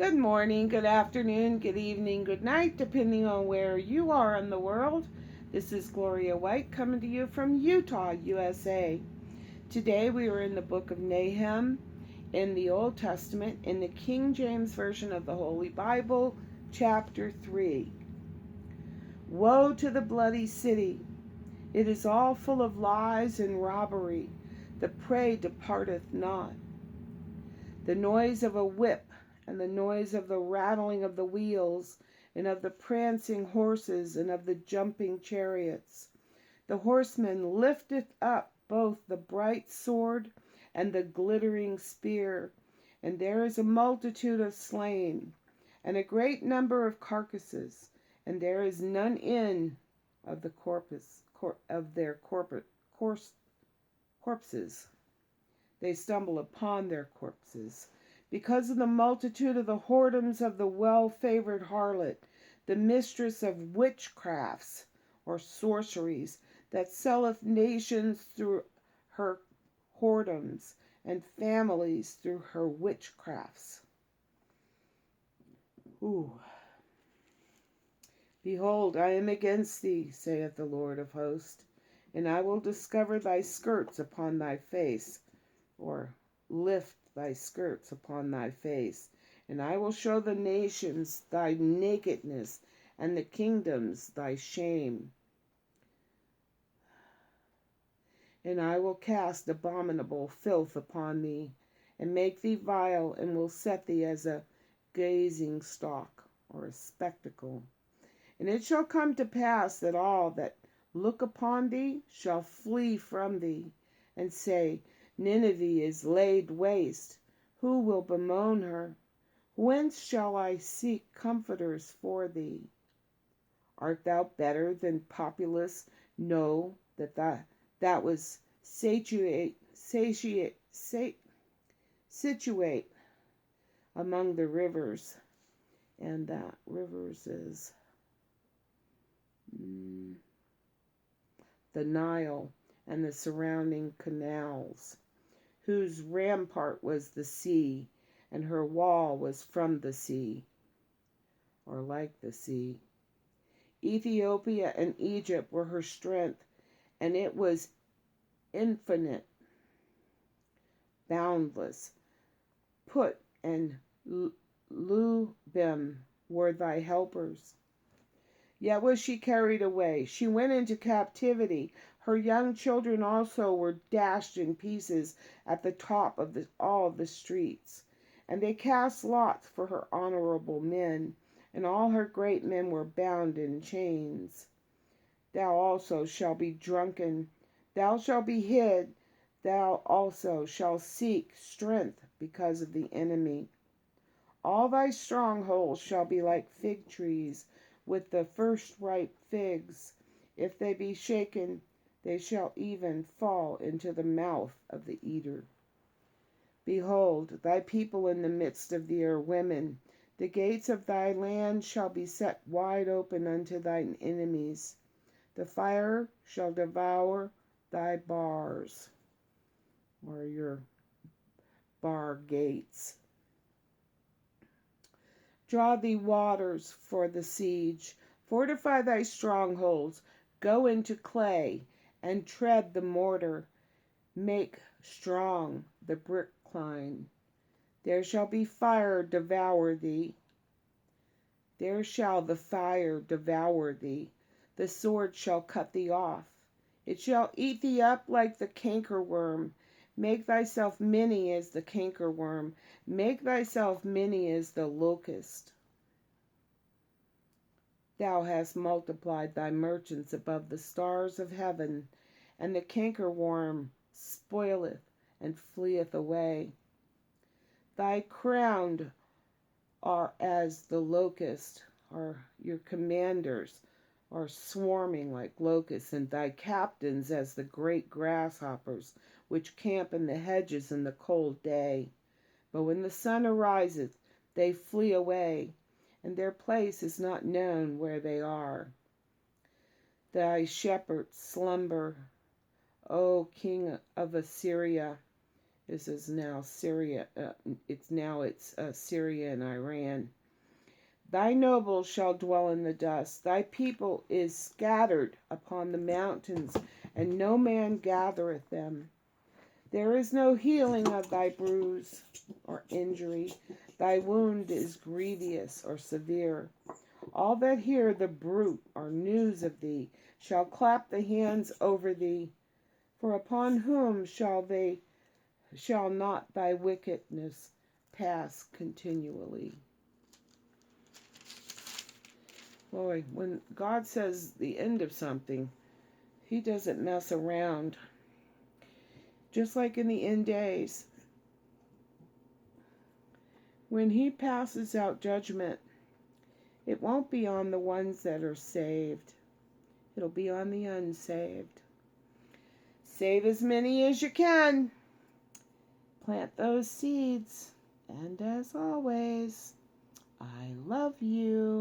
Good morning, good afternoon, good evening, good night, depending on where you are in the world. This is Gloria White coming to you from Utah, USA. Today we are in the book of Nahum in the Old Testament in the King James Version of the Holy Bible, chapter 3. Woe to the bloody city! It is all full of lies and robbery. The prey departeth not. The noise of a whip and the noise of the rattling of the wheels, and of the prancing horses, and of the jumping chariots. The horseman lifteth up both the bright sword and the glittering spear, and there is a multitude of slain, and a great number of carcasses, and there is none end of the corpses. They stumble upon their corpses. Because of the multitude of the whoredoms of the well-favored harlot, the mistress of witchcrafts or sorceries, that selleth nations through her whoredoms, and families through her witchcrafts. Behold, I am against thee, saith the Lord of hosts, and I will discover thy skirts upon thy face, or lift thy skirts upon thy face, and I will show the nations thy nakedness, and the kingdoms thy shame. And I will cast abominable filth upon thee, and make thee vile, and will set thee as a gazing stock, or a spectacle. And it shall come to pass that all that look upon thee shall flee from thee, and say, Nineveh is laid waste. Who will bemoan her? Whence shall I seek comforters for thee? Art thou better than Populus? Know that was situate among the rivers, and that rivers is the Nile and the surrounding canals, whose rampart was the sea, and her wall was from the sea, or like the sea. Ethiopia and Egypt were her strength, and it was infinite, boundless. Put and Lubim were thy helpers. Yet was she carried away. She went into captivity. Her young children also were dashed in pieces at the top of all the streets. And they cast lots for her honorable men, and all her great men were bound in chains. Thou also shalt be drunken. Thou shalt be hid. Thou also shalt seek strength because of the enemy. All thy strongholds shall be like fig trees, with the first ripe figs. If they be shaken, they shall even fall into the mouth of the eater. Behold, thy people in the midst of thee are women. The gates of thy land shall be set wide open unto thine enemies. The fire shall devour thy bars, or your bar gates. Draw thee waters for the siege. Fortify thy strongholds. Go into clay, and tread the mortar. Make strong the brickline. There shall be fire devour thee. There shall the fire devour thee. The sword shall cut thee off. It shall eat thee up like the cankerworm. Make thyself many as the cankerworm. Make thyself many as the locust. Thou hast multiplied thy merchants above the stars of heaven, and the cankerworm spoileth and fleeth away. Thy crowned are as the locust, or your commanders are swarming like locusts, and thy captains as the great grasshoppers, which camp in the hedges in the cold day. But when the sun ariseth, they flee away, and their place is not known where they are. Thy shepherds slumber, O king of Assyria. This is now Syria. It's Syria and Iran. Thy nobles shall dwell in the dust. Thy people is scattered upon the mountains, and no man gathereth them. There is no healing of thy bruise or injury. Thy wound is grievous or severe. All that hear the bruit or news of thee shall clap the hands over thee. For upon whom shall not thy wickedness pass continually? Boy, when God says the end of something, he doesn't mess around. Just like in the end days, when he passes out judgment, it won't be on the ones that are saved. It'll be on the unsaved. Save as many as you can. Plant those seeds. And as always, I love you.